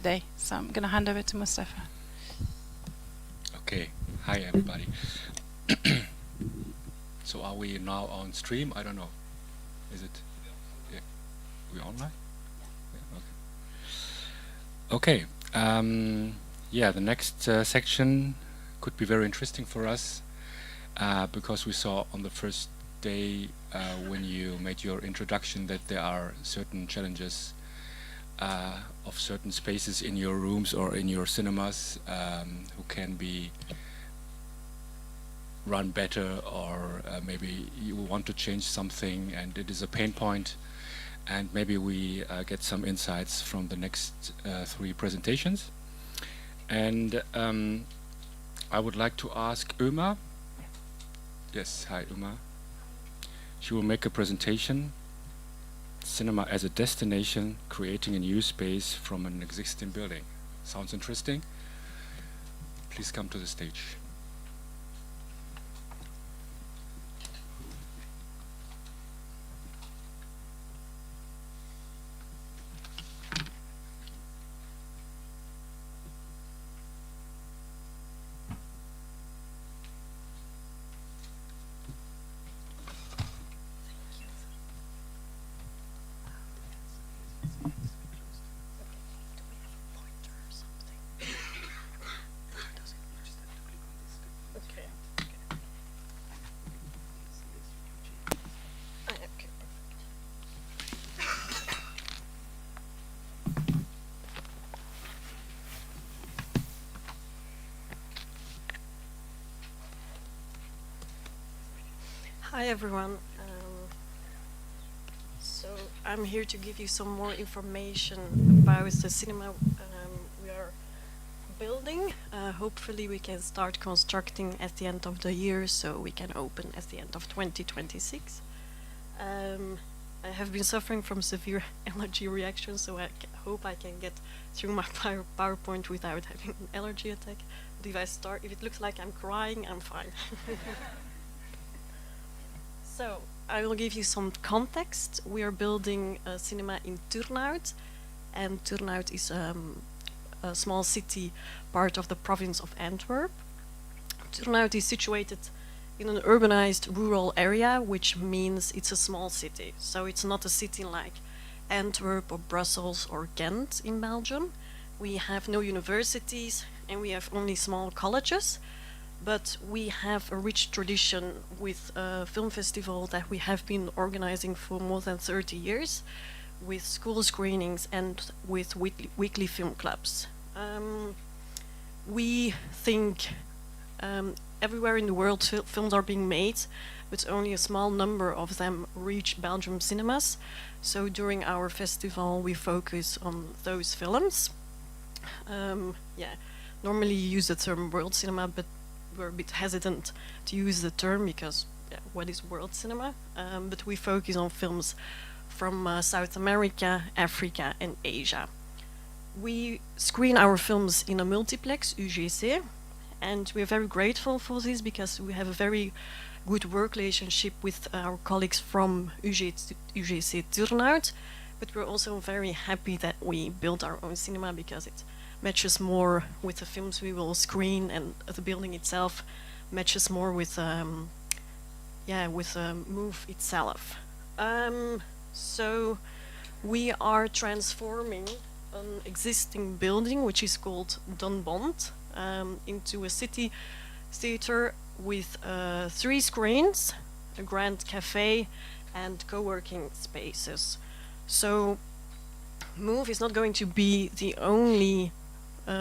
today. So I'm going to hand over to Mustafa. Okay, hi everybody. So are we now on stream? I don't know. Is it? Yeah, we online? Yeah, okay. Okay. Yeah, the next section could be very interesting for us because we saw on the first day when you made your introduction that there are certain challenges of certain spaces in your rooms or in your cinemas who can be run better, or maybe you want to change something and it is a pain point, and maybe we get some insights from the next three presentations. And I would like to ask Uma. Yes, hi Uma. She will make a presentation, Cinema as a Destination, Creating a New Space from an Existing Building. Sounds interesting? Please come to the stage. Hi everyone. So I'm here to give you some more information about the cinema we are building. Hopefully we can start constructing at the end of the year, so we can open at the end of 2026. I have been suffering from severe allergy reactions, so I hope I can get through my PowerPoint without having an allergy attack. But if it looks like I'm crying, I'm fine. So I will give you some context. We are building a cinema in Turnhout, and Turnhout is a small city, part of the province of Antwerp. Turnhout is situated in an urbanized rural area, which means it's a small city. So it's not a city like Antwerp or Brussels or Ghent in Belgium. We have no universities and we have only small colleges. But we have a rich tradition with a film festival that we have been organizing for more than 30 years, with school screenings and with weekly film clubs. We think everywhere in the world films are being made, but only a small number of them reach Belgium cinemas. So during our festival we focus on those films. Normally you use the term world cinema, but we're a bit hesitant to use the term because what is world cinema? But we focus on films from South America, Africa and Asia. We screen our films in a multiplex, UGC, and we're very grateful for this because we have a very good work relationship with our colleagues from UGC Turnhout, but we're also very happy that we built our own cinema because it matches more with the films we will screen, and the building itself matches more with the move itself. So we are transforming an existing building, which is called Dunbond, into a city theater with 3 screens, a grand cafe and co-working spaces. So Move is not going to be the only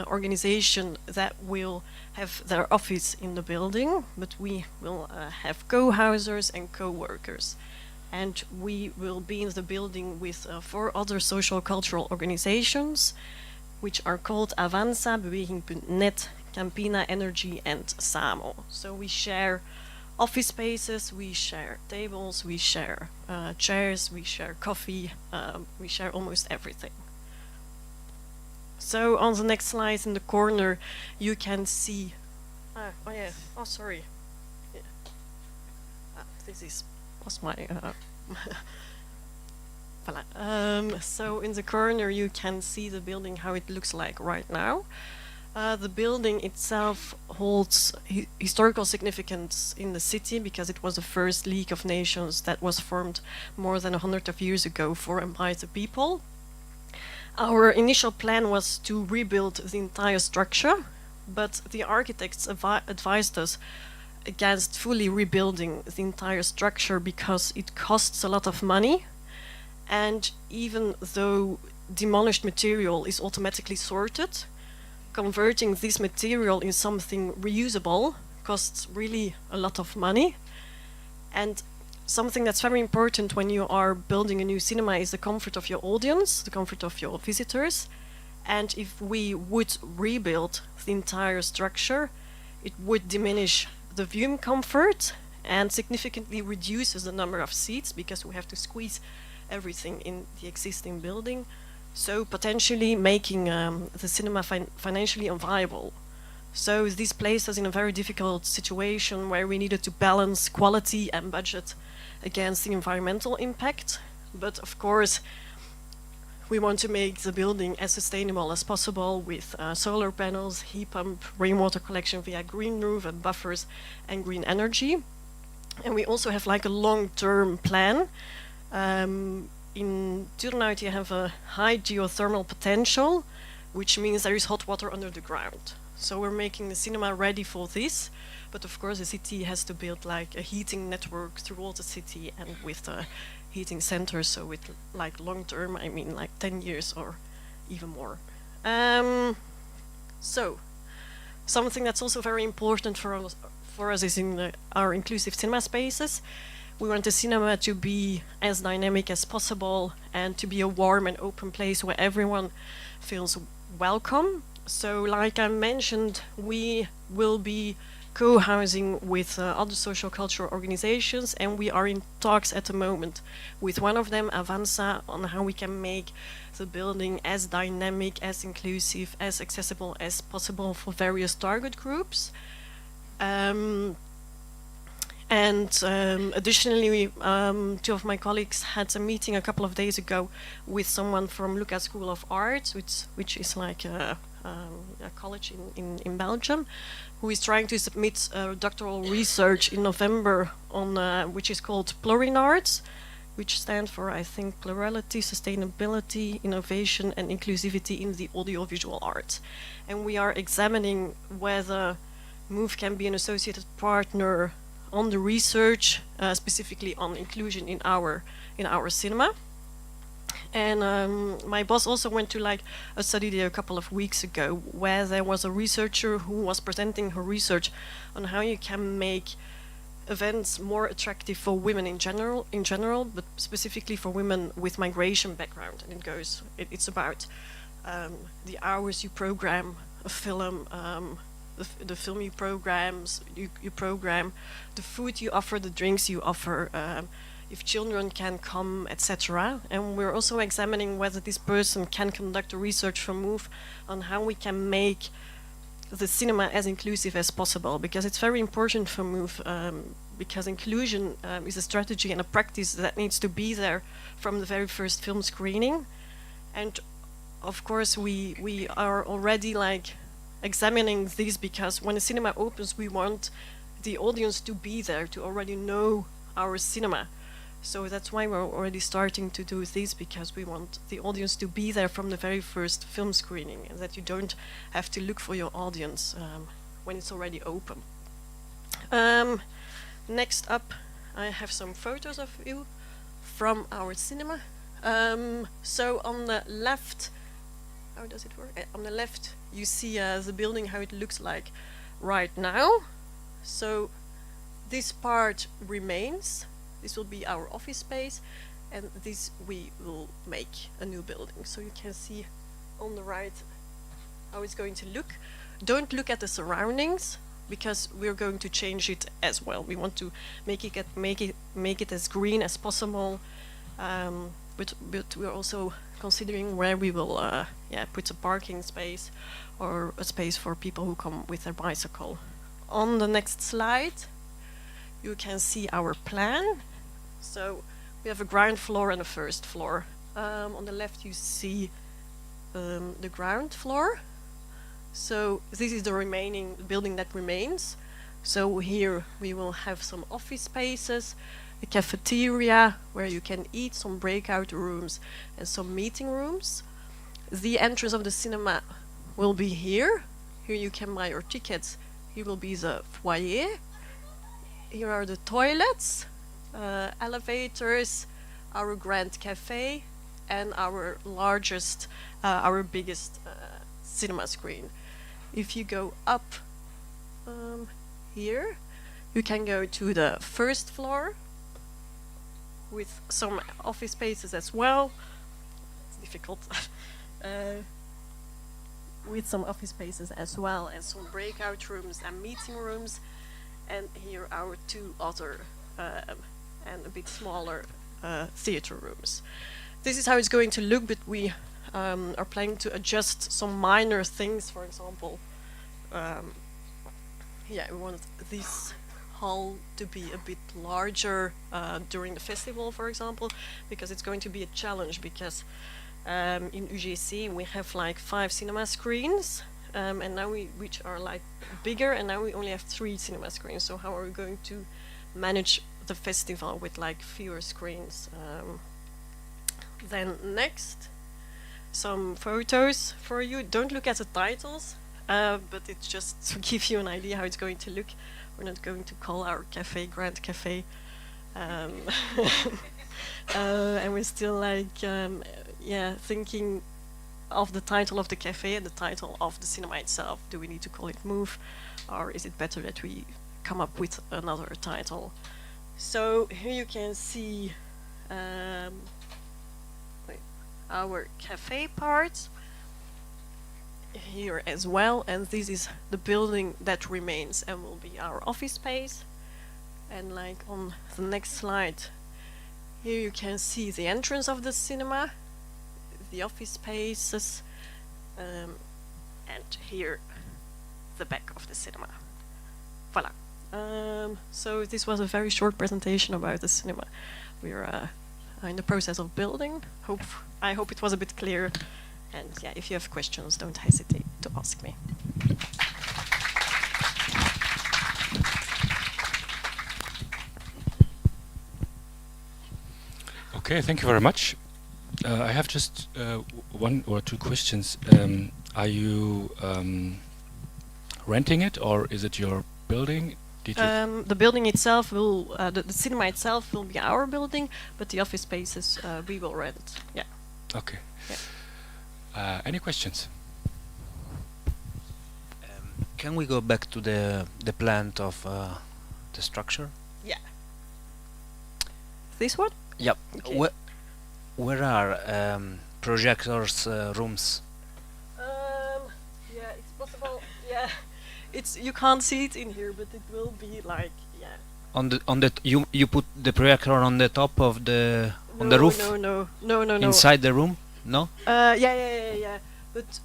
organization that will have their office in the building, but we will have co-housers and co-workers. And we will be in the building with 4 other social cultural organizations, which are called Avanza, Beweging.net, Campina Energy and Samo. So we share office spaces, we share tables, we share chairs, we share coffee, we share almost everything. So on the next slide in the corner, you can see. Sorry. Yeah. This was my. Voilà. So in the corner you can see the building, how it looks like right now. The building itself holds historical significance in the city because it was the first League of Nations that was formed more than 100 of years ago for and by the people. Our initial plan was to rebuild the entire structure, but the architects advised us against fully rebuilding the entire structure because it costs a lot of money, and even though demolished material is automatically sorted, converting this material in something reusable costs really a lot of money. And something that's very important when you are building a new cinema is the comfort of your audience, the comfort of your visitors. And if we would rebuild the entire structure, it would diminish the viewing comfort and significantly reduces the number of seats because we have to squeeze everything in the existing building. So potentially making the cinema financially unviable. So this placed us in a very difficult situation where we needed to balance quality and budget against the environmental impact. But of course, we want to make the building as sustainable as possible with solar panels, heat pump, rainwater collection via green roof and buffers and green energy. And we also have like a long-term plan. In Turnhout you have a high geothermal potential, which means there is hot water under the ground. So we're making the cinema ready for this, but of course the city has to build like a heating network throughout the city and with the heating centers, so with like long term, I mean like 10 years or even more. So something that's also very important for us is in our inclusive cinema spaces. We want the cinema to be as dynamic as possible and to be a warm and open place where everyone feels welcome. So like I mentioned, we will be co-housing with other social cultural organizations, and we are in talks at the moment with one of them, Avanza, on how we can make the building as dynamic, as inclusive, as accessible as possible for various target groups. Additionally, two of my colleagues had a meeting a couple of days ago with someone from Lucas School of Arts, which is like a college in Belgium, who is trying to submit doctoral research in November on which is called Plurinarts, which stands for, I think, plurality, sustainability, innovation, and inclusivity in the audiovisual arts. And we are examining whether MOVE can be an associated partner on the research, specifically on inclusion in our cinema. And my boss also went to like a study there a couple of weeks ago where there was a researcher who was presenting her research on how you can make events more attractive for women in general, but specifically for women with migration background. And it's about the hours you program a film, the film you program, the food you offer, the drinks you offer, if children can come, etc. And we're also examining whether this person can conduct a research for MOVE on how we can make the cinema as inclusive as possible, because it's very important for MOVE, because inclusion is a strategy and a practice that needs to be there from the very first film screening. And of course we are already like examining this, because when a cinema opens we want the audience to be there, to already know our cinema. So that's why we're already starting to do this, because we want the audience to be there from the very first film screening, and that you don't have to look for your audience when it's already open. Next up, I have some photos of you from our cinema. So on the left, how does it work? On the left, you see the building, how it looks like right now. So this part remains. This will be our office space, and this we will make a new building. So you can see on the right how it's going to look. Don't look at the surroundings, because we're going to change it as well. We want to make it as green as possible, but we're also considering where we will put a parking space or a space for people who come with their bicycle. On the next slide, you can see our plan. So we have a ground floor and a first floor. On the left you see the ground floor. So this is the remaining building that remains. So here we will have some office spaces, a cafeteria where you can eat, some breakout rooms and some meeting rooms. The entrance of the cinema will be here. Here you can buy your tickets. Here will be the foyer. Here are the toilets, elevators, our grand cafe, and our largest, our biggest cinema screen. If you go up here, you can go to the first floor with some office spaces as well. It's difficult. With some office spaces as well, and some breakout rooms and meeting rooms. And here our two other and a bit smaller theater rooms. This is how it's going to look, but we are planning to adjust some minor things. For example, we want this hall to be a bit larger during the festival, for example, because it's going to be a challenge, because in UGC we have like 5 cinema screens, and now which are like bigger, and now we only have 3 cinema screens. So how are we going to manage the festival with like fewer screens? Then next, some photos for you. Don't look at the titles, but it's just to give you an idea how it's going to look. We're not going to call our cafe Grand Cafe, and we're still like thinking of the title of the cafe and the title of the cinema itself. Do we need to call it Move, or is it better that we come up with another title? So here you can see our cafe part here as well, and this is the building that remains and will be our office space. And like on the next slide, here you can see the entrance of the cinema, the office spaces, and here the back of the cinema. Voila. So this was a very short presentation about the cinema. We're in the process of building. I hope it was a bit clear. And yeah, if you have questions, don't hesitate to ask me. Okay, thank you very much. I have just 1 or 2 questions. Are you renting it, or is it your building? The building itself will, the cinema itself will be our building, but the office spaces we will rent. Yeah. Okay. Yeah. Any questions? Can we go back to the plant of the structure? Yeah. This one? Yep. Okay. Where are projectors rooms? Yeah, it's possible. Yeah, you can't see it in here, but it will be like You put the projector on the top of the on the roof? No. Inside the room? No? Yeah. But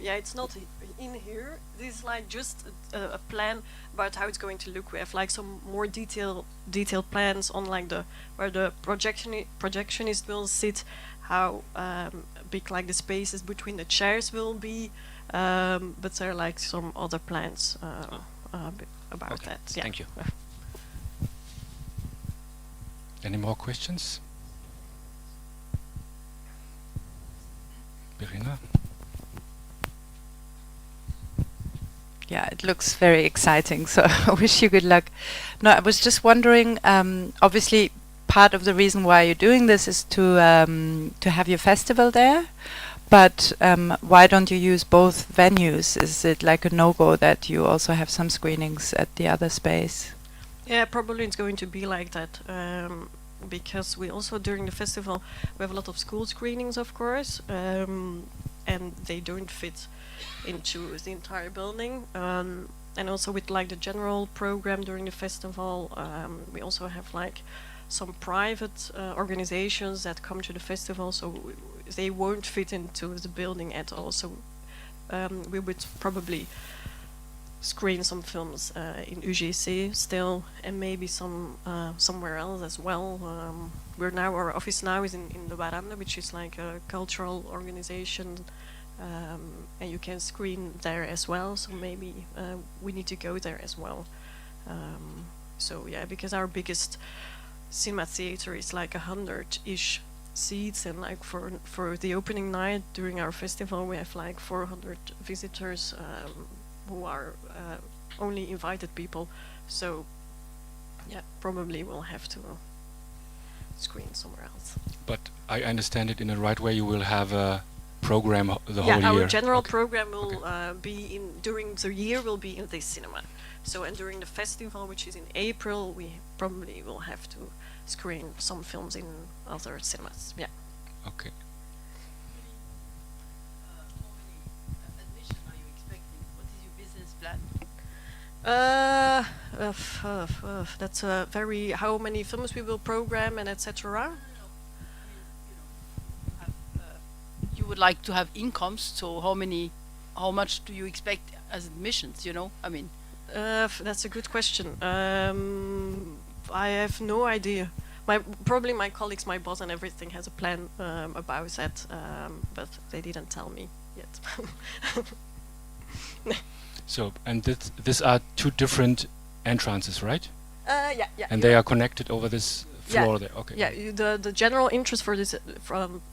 it's not in here. This is like just a plan about how it's going to look. We have like some more detailed plans on like where the projectionist will sit, how big like the spaces between the chairs will be. But there are like some other plans about Okay. that. Yeah. Thank you. Any more questions? Verena? Yeah, it looks very exciting, so I wish you good luck. No, I was just wondering, obviously part of the reason why you're doing this is to have your festival there, but why don't you use both venues? Is it like a no-go that you also have some screenings at the other space? Yeah, probably it's going to be like that, because we also during the festival we have a lot of school screenings, of course, and they don't fit into the entire building. And also with like the general program during the festival, we also have like some private organizations that come to the festival, so they won't fit into the building at all. So we would probably screen some films in UGC still, and maybe some somewhere else as well. Our office now is in the Miranda, which is like a cultural organization, and you can screen there as well. So maybe we need to go there as well. So yeah, because our biggest cinema theater is like 100-ish seats, and like for the opening night during our festival, we have like 400 visitors who are only invited people. So yeah, probably we'll have to screen somewhere else. But I understand it in the right way. You will have a program the whole year. Yeah, our general Okay. program will be during the year will be in this cinema. So, and during the festival, which is in April, we probably will have to screen some films in other cinemas. Yeah. Okay. How many admission are you expecting? What is your business plan? That's a very how many films we will program and etc. You would like to have incomes, so how much do you expect as admissions, you know? I mean, That's a good question. I have no idea. Probably my colleagues, my boss and everything has a plan about that, but they didn't tell me yet. So, and these are two different entrances, right? Yeah. And they are connected over this Yeah. floor there. Okay. Yeah, the general interest for this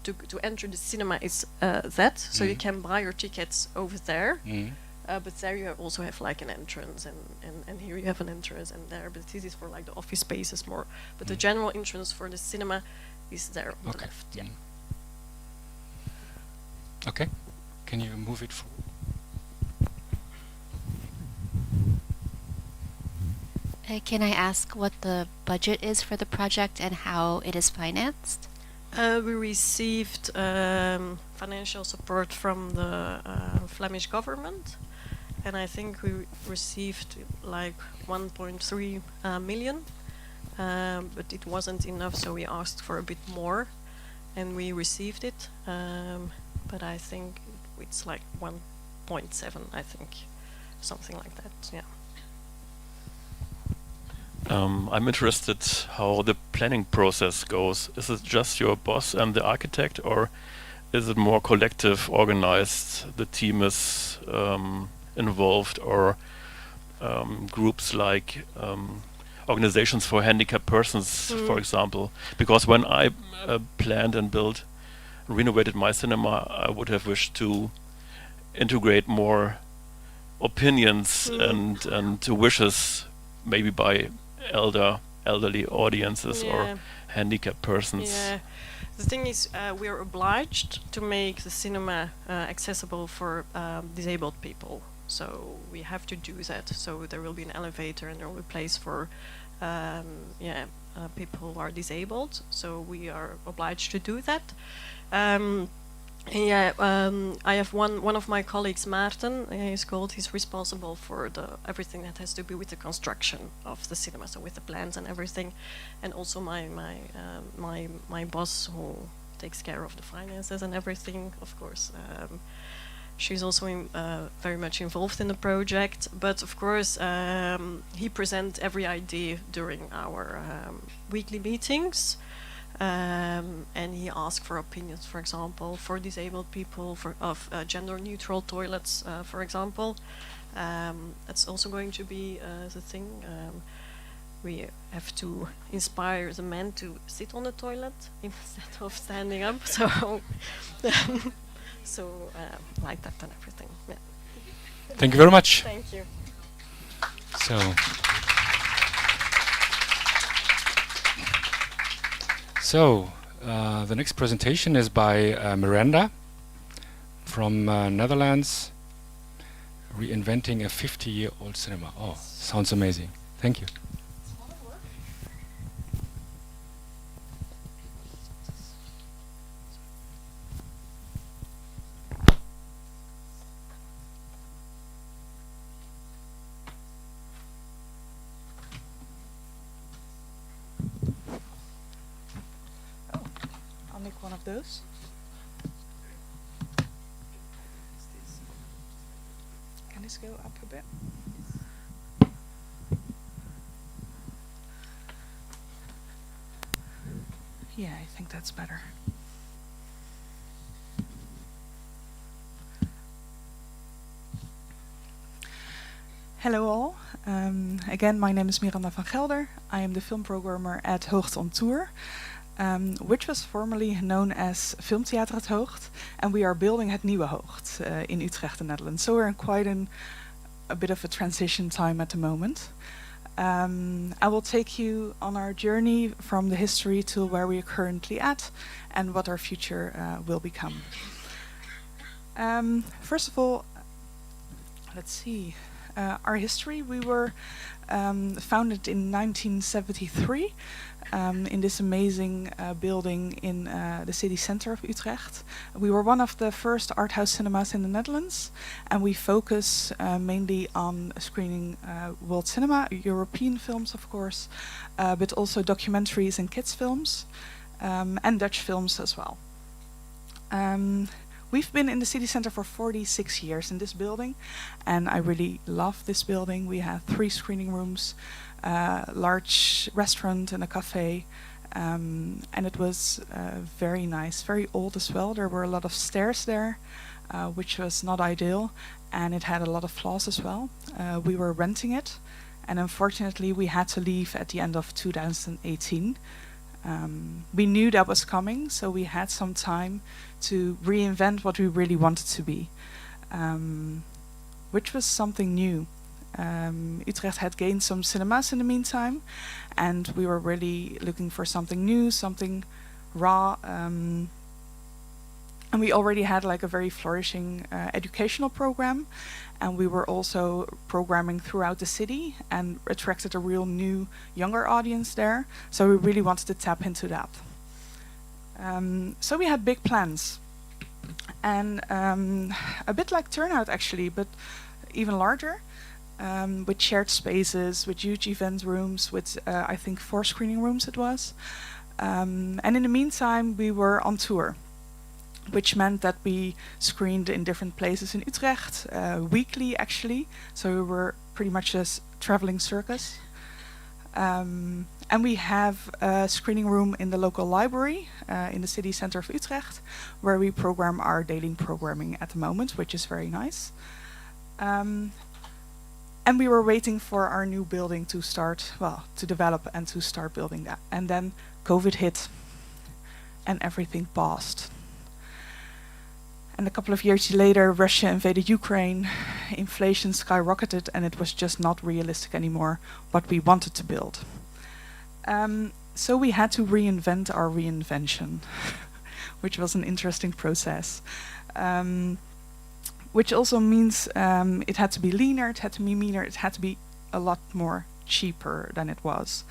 to enter the cinema is that, so you can buy your tickets over there. Mhm. But there you also have like an entrance, and here you have an entrance, and there. But this is for like the office spaces more. But the general entrance for the cinema is there on the Okay. left. Yeah. Okay. Can you move it forward? Can I ask what the budget is for the project and how it is financed? We received financial support from the Flemish government, and I think we received like 1.3 million, but it wasn't enough, so we asked for a bit more, and we received it. But I think it's like 1.7, I think, something like that. Yeah. I'm interested how the planning process goes. Is it just your boss and the architect, or is it more collective, organized? The team is involved, or groups like organizations for handicapped persons, for example? Because when I planned and built, renovated my cinema, I would have wished to integrate more opinions and wishes, maybe by elderly audiences or handicapped persons. Yeah. The thing is, we are obliged to make the cinema accessible for disabled people. So we have to do that. So there will be an elevator and there will be a place for people who are disabled. So we are obliged to do that. I have one of my colleagues, Maarten, he's responsible for everything that has to do with the construction of the cinema, so with the plans and everything, and also my boss, who takes care of the finances and everything, of course. She's also very much involved in the project, but of course he presents every idea during our weekly meetings. And he asked for opinions, for example, for disabled people, of gender-neutral toilets, for example. That's also going to be the thing. We have to inspire the men to sit on the toilet instead of standing up. So, like that and everything. Yeah. Thank you very much. Thank you. So, the next presentation is by Miranda from Netherlands, Reinventing a 50-year-old cinema. Oh, sounds amazing. Thank you. I'll make one of those. Can I guys go up a bit? Yeah, I think that's better. Hello all. Again, my name is Miranda van Gelder. I am the film programmer at Hoogt on Tour, which was formerly known as Filmtheater het Hoogt, and we are building het nieuwe Hoogt in Utrecht, the Netherlands. So we're in quite a bit of a transition time at the moment. I will take you on our journey from the history to where we are currently at and what our future will become. First of all, let's see. Our history, we were founded in 1973 in this amazing building in the city center of Utrecht. We were one of the first art house cinemas in the Netherlands, and we focus mainly on screening world cinema, European films of course, but also documentaries and kids films, and Dutch films as well. We've been in the city center for 46 years in this building, and I really love this building. We have 3 screening rooms, a large restaurant and a cafe, and it was very nice, very old as well. There were a lot of stairs there, which was not ideal, and it had a lot of flaws as well. We were renting it, and unfortunately we had to leave at the end of 2018. We knew that was coming, so we had some time to reinvent what we really wanted to be, which was something new. Utrecht had gained some cinemas in the meantime, and we were really looking for something new, something raw, and we already had like a very flourishing educational program, and we were also programming throughout the city and attracted a real new younger audience there, so we really wanted to tap into that. So we had big plans, and a bit like Turnout actually, but even larger, with shared spaces, with huge event rooms, with I think 4 screening rooms it was. And in the meantime we were on tour, which meant that we screened in different places in Utrecht, weekly actually, so we were pretty much a traveling circus. And we have a screening room in the local library in the city center of Utrecht, where we program our daily programming at the moment, which is very nice. And we were waiting for our new building to start, well, to develop and to start building that. And then COVID hit and everything paused. And a couple of years later, Russia invaded Ukraine, inflation skyrocketed, and it was just not realistic anymore what we wanted to build. So we had to reinvent our reinvention, which was an interesting process. Which also means it had to be leaner, it had to be meaner, it had to be a lot more cheaper than it was.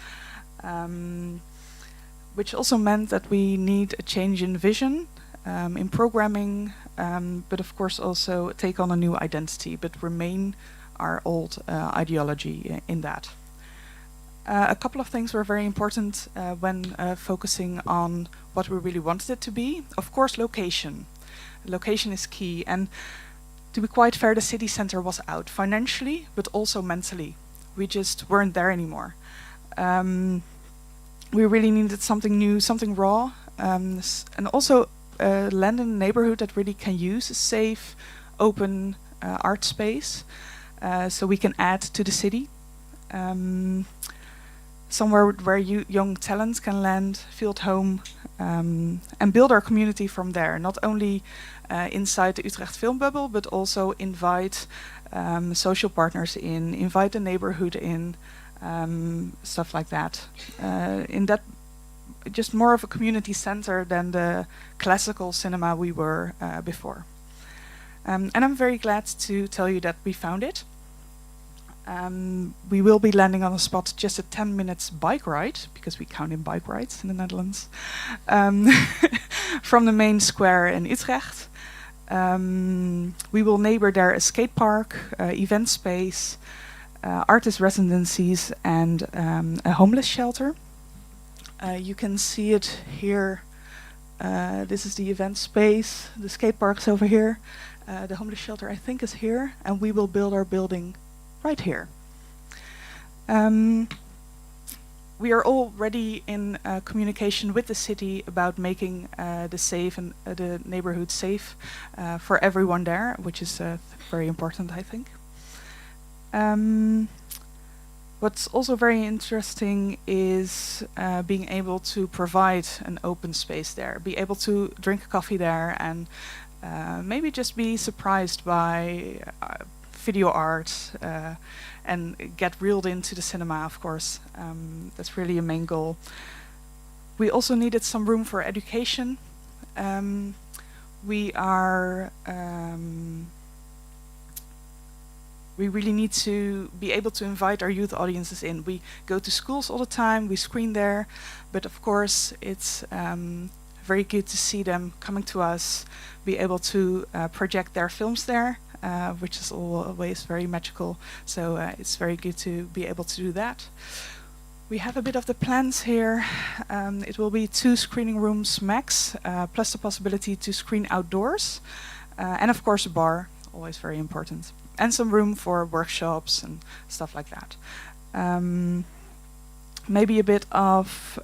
Which also meant that we need a change in vision, in programming, but of course also take on a new identity, but remain our old ideology in that. A couple of things were very important when focusing on what we really wanted it to be. Of course, location. Location is key, and to be quite fair, the city center was out financially, but also mentally. We just weren't there anymore. We really needed something new, something raw, and also land in a neighborhood that really can use a safe, open art space, so we can add to the city. Somewhere where young talents can land, feel at home, and build our community from there. Not only inside the Utrecht film bubble, but also invite social partners in, invite the neighborhood in, stuff like that. In that, just more of a community center than the classical cinema we were before. And I'm very glad to tell you that we found it. We will be landing on a spot just a 10 minutes bike ride, because we count in bike rides in the Netherlands, from the main square in Utrecht. We will neighbor there a skate park, event space, artist residencies, and a homeless shelter. You can see it here. This is the event space. The skate park is over here. The homeless shelter, I think, is here, and we will build our building right here. We are already in communication with the city about making the neighborhood safe for everyone there, which is very important, I think. What's also very interesting is being able to provide an open space there, be able to drink coffee there, and maybe just be surprised by video art and get reeled into the cinema, of course. That's really a main goal. We also needed some room for education. We really need to be able to invite our youth audiences in. We go to schools all the time, we screen there, but of course it's very good to see them coming to us, be able to project their films there, which is always very magical. So it's very good to be able to do that. We have a bit of the plans here. It will be 2 screening rooms max, plus the possibility to screen outdoors, and of course a bar, always very important, and some room for workshops and stuff like that. Maybe a bit of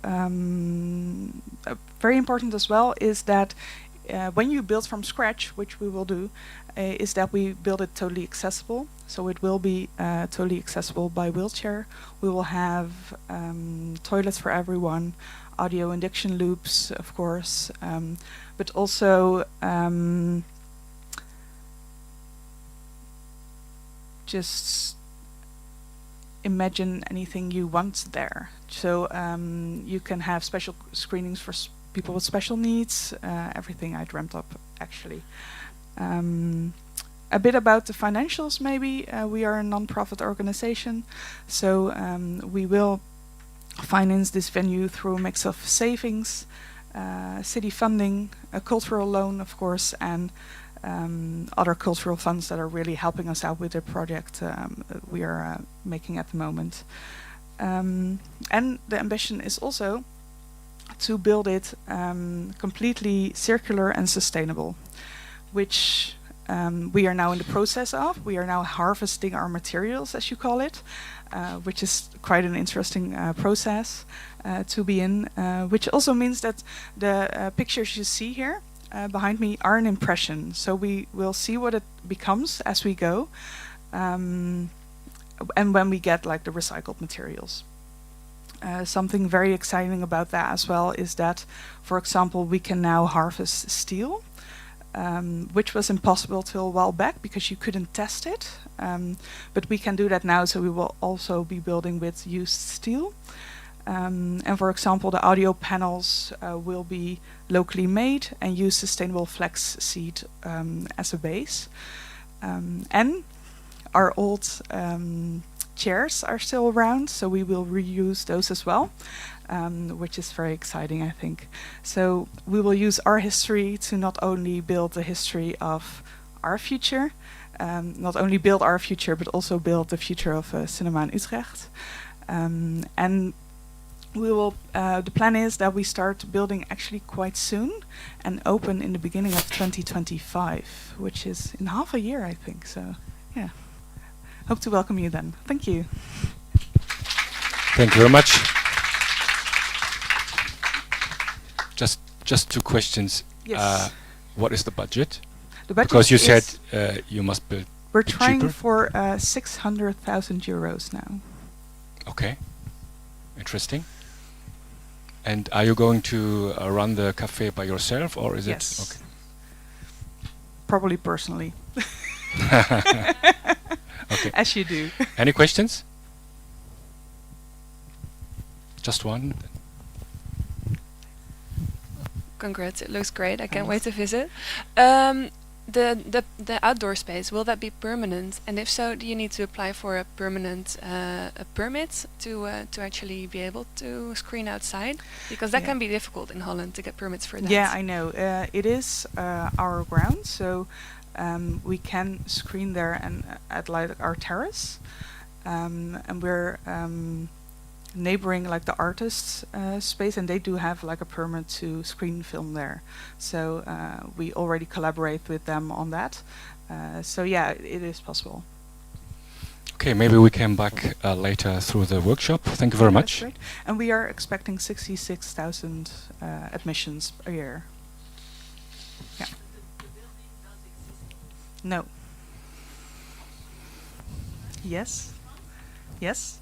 very important as well is that when you build from scratch, which we will do, is that we build it totally accessible. So it will be totally accessible by wheelchair. We will have toilets for everyone, audio induction loops, of course, but also just imagine anything you want there. So you can have special screenings for people with special needs, everything I dreamt up, actually. A bit about the financials, maybe. We are a non-profit organization, so we will finance this venue through a mix of savings, city funding, a cultural loan, of course, and other cultural funds that are really helping us out with the project we are making at the moment. And the ambition is also to build it completely circular and sustainable, which we are now in the process of. We are now harvesting our materials, as you call it, which is quite an interesting process to be in, which also means that the pictures you see here behind me are an impression. So we will see what it becomes as we go, and when we get like the recycled materials. Something very exciting about that as well is that, for example, we can now harvest steel, which was impossible till a while back because you couldn't test it. But we can do that now, so we will also be building with used steel. And for example, the audio panels will be locally made and use sustainable flax seed as a base. And our old chairs are still around, so we will reuse those as well, which is very exciting, I think. So we will use our history to not only build the history of our future, not only build our future, but also build the future of cinema in Utrecht. And we will. The plan is that we start building actually quite soon and open in the beginning of 2025, which is in half a year, I think. So, yeah. Hope to welcome you then. Thank you. Thank you very much. Just 2 questions. Yes. What is the budget? The budget Because you said is you must build. we're bit trying cheaper. for 600,000 euros now. Okay, interesting. And are you going to run the cafe by yourself, or is Yes. it? Okay. Probably personally, Okay. as you do. Any questions? Just one. Congrats, it looks great. I can't wait Thanks. to visit. The outdoor space, will that be permanent? And if so, do you need to apply for a permanent a permit to actually be able to screen outside? Because that Yeah. can be difficult in Holland to get permits for that. Yeah, I know. It is our ground, so we can screen there and at like our terrace, and we're neighboring like the artists' space, and they do have like a permit to screen film there. So we already collaborate with them on that. So yeah, it is possible. Okay, maybe we come back later through the workshop. Thank you very That's much. great. And we are expecting 66,000 admissions a year. Yeah. No. Yes. Yes.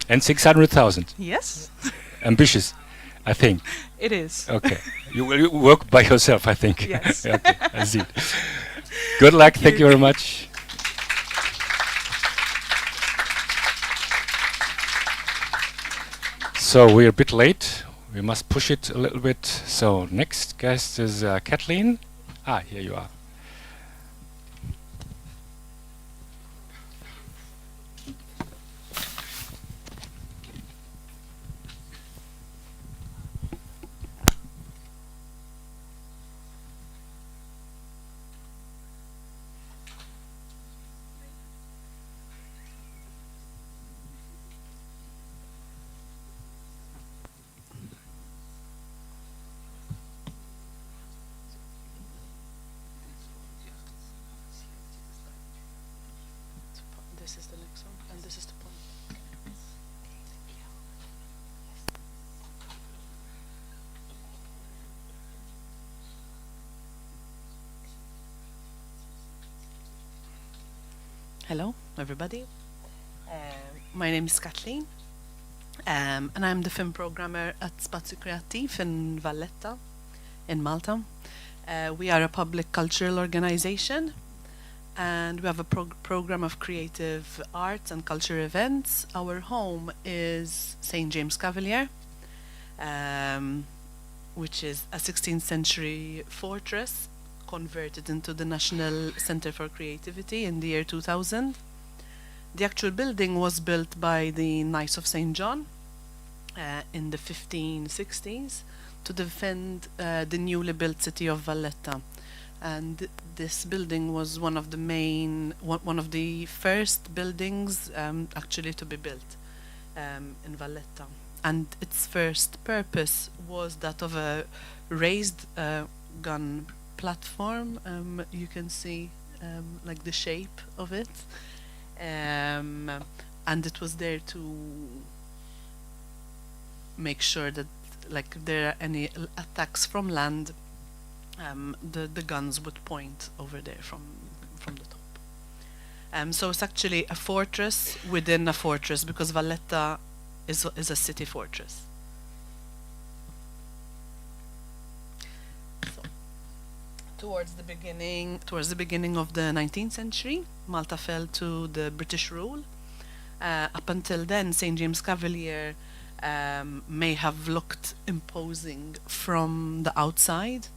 And 600,000. Yes. Ambitious, I think. It is. Okay. You will work by yourself, I think. Yes. Okay, I see. Good luck. Thank you very much. So we're a bit late. We must push it a little bit. So next guest is Kathleen. Here you are. This is the next one, and this is the point. Hello, everybody. My name is Kathleen, and I'm the film programmer at Spazju Kreattiv in Valletta, in Malta. We are a public cultural organization, and we have a program of creative arts and culture events. Our home is St. James Cavalier, which is a 16th century fortress converted into the National Center for Creativity in the year 2000. The actual building was built by the Knights of St. John in the 1560s to defend the newly built city of Valletta. And this building was one of the first buildings actually to be built in Valletta. And its first purpose was that of a raised gun platform. You can see like the shape of it, and it was there to make sure that, like, if there are any attacks from land, the guns would point over there from the top. So it's actually a fortress within a fortress, because Valletta is a city fortress. Towards the beginning of the 19th century, Malta fell to the British rule. Up until then, St. James Cavalier may have looked imposing from the outside,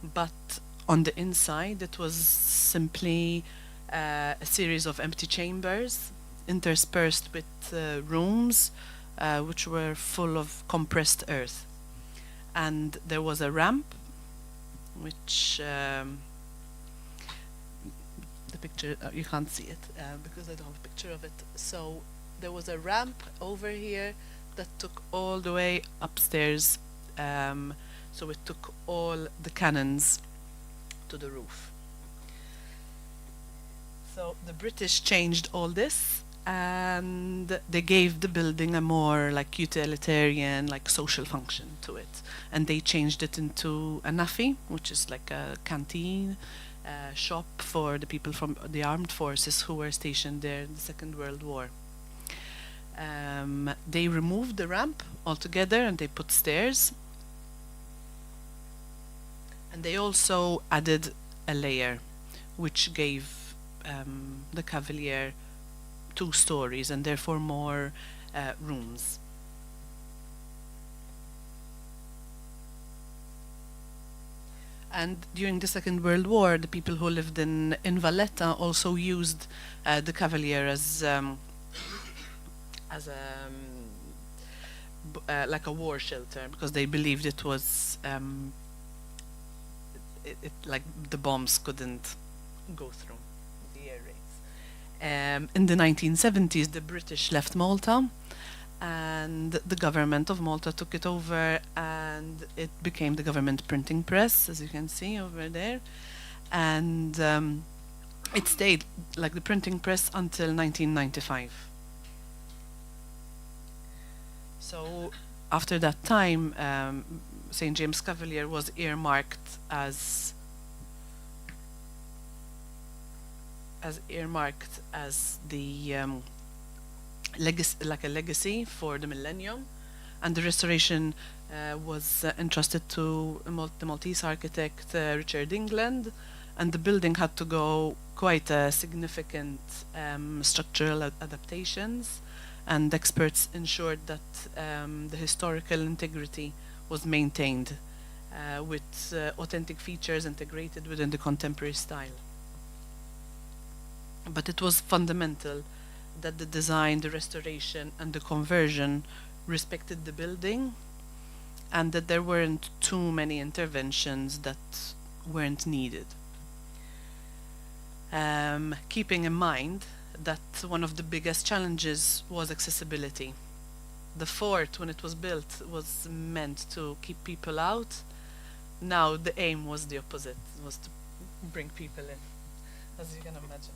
but on the inside it was simply a series of empty chambers interspersed with rooms which were full of compressed earth. And there was a ramp, which the picture, you can't see it because I don't have a picture of it. So there was a ramp over here that took all the way upstairs. So it took all the cannons to the roof. So the British changed all this, and they gave the building a more like utilitarian, like social function to it. And they changed it into a nafi, which is like a canteen, shop for the people from the armed forces who were stationed there in the Second World War. They removed the ramp altogether and they put stairs. And they also added a layer, which gave the Cavalier 2 stories and therefore more rooms. And during the Second World War, the people who lived in Valletta also used the Cavalier as like a war shelter, because they believed it was like the bombs couldn't go through the air raids. In the 1970s, the British left Malta, and the government of Malta took it over, and it became the government printing press, as you can see over there. And it stayed like the printing press until 1995. So after that time, St. James Cavalier was earmarked as the legacy for the millennium, and the restoration was entrusted to the Maltese architect Richard England, and the building had to go quite significant structural adaptations, and experts ensured that the historical integrity was maintained with authentic features integrated within the contemporary style. But it was fundamental that the design, the restoration, and the conversion respected the building, and that there weren't too many interventions that weren't needed. Keeping in mind that one of the biggest challenges was accessibility. The fort, when it was built, was meant to keep people out. Now the aim was the opposite, was to bring people in, as you can imagine.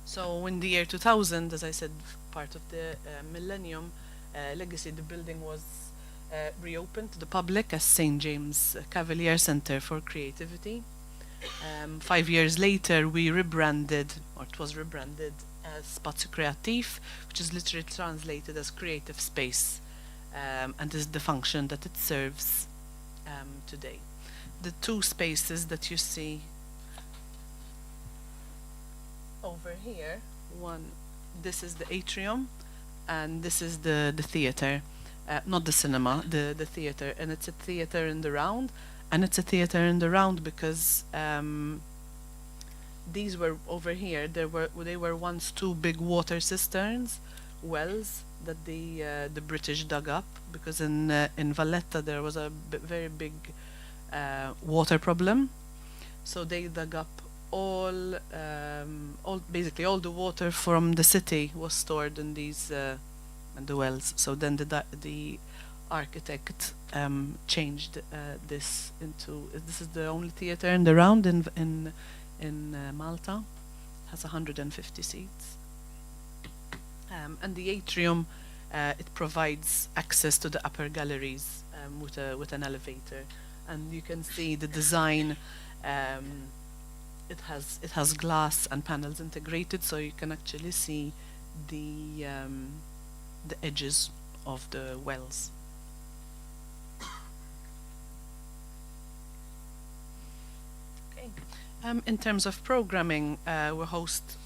So in the year 2000, as I said, part of the Millennium Legacy, the building was reopened to the public as St. James Cavalier Center for Creativity. 5 years later, we rebranded, or it was rebranded as Spazju Kreattiv, which is literally translated as creative space, and is the function that it serves today. The two spaces that you see over here, this is the atrium, and this is the theater, not the cinema, the theater, and it's a theater in the round, and it's a theater in the round because these were over here. They were once two big water cisterns, wells that the British dug up because in Valletta there was a very big water problem, so they dug up basically all the water from the city was stored in these in the wells. So then the architect changed this into, this is the only theater in the round in Malta. It has 150 seats, and the atrium it provides access to the upper galleries with an elevator, and you can see the design. It has glass and panels integrated, so you can actually see the edges of the wells. Okay. In terms of programming, we host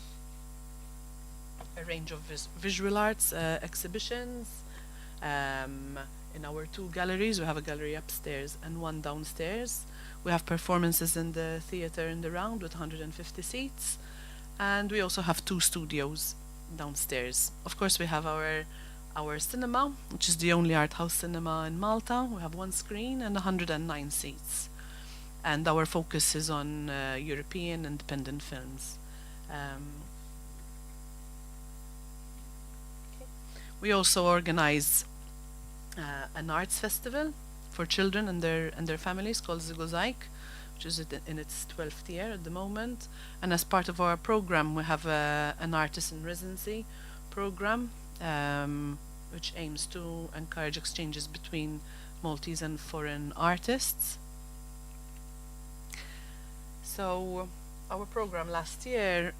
a range of visual arts exhibitions. In our two galleries, we have a gallery upstairs and one downstairs. We have performances in the theater in the round with 150 seats, and we also have two studios downstairs. Of course, we have our cinema, which is the only art house cinema in Malta. We have one screen and 109 seats, and our focus is on European independent films. We also organize an arts festival for children and their families called Zegozaik, which is in its 12th year at the moment. And as part of our program, we have an artist in residency program, which aims to encourage exchanges between Maltese and foreign artists. So our program last year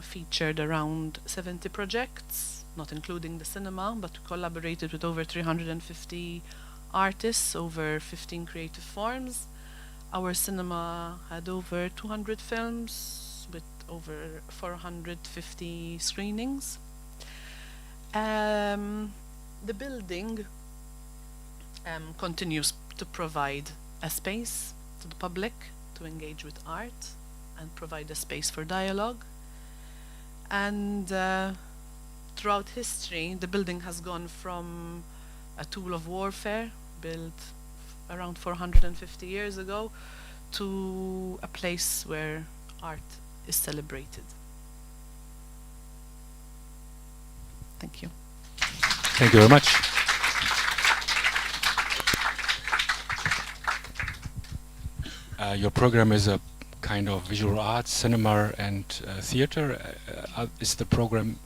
featured around 70 projects, not including the cinema, but we collaborated with over 350 artists over 15 creative forms. Our cinema had over 200 films with over 450 screenings. The building continues to provide a space to the public to engage with art and provide a space for dialogue. And throughout history, the building has gone from a tool of warfare built around 450 years ago to a place where art is celebrated. Thank you. Thank you very much. your program is a kind of visual arts, cinema, and theater. Is the program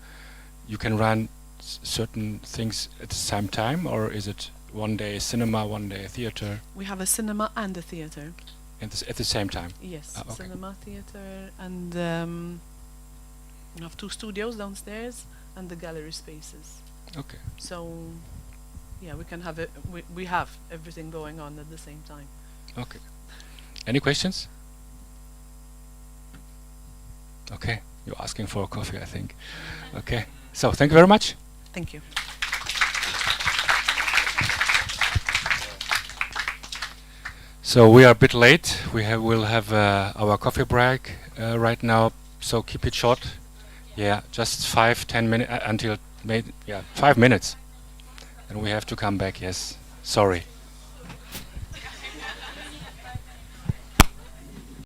you can run certain things at the same time, or is it one day cinema, one day theater, We have a cinema and a theater. and at the same time? Yes, Okay. cinema, theater, and we have 2 studios downstairs and the gallery spaces. Okay. So, yeah, we can have it. We have everything going on at the same time. Okay. Any questions? Okay. You're asking for a coffee, I think. Okay. So thank you very much. Thank you. So we are a bit late. We'll have our coffee break right now. So keep it short. Yeah, just 5-10 minutes until 5 minutes, and we have to come back. Yes, sorry.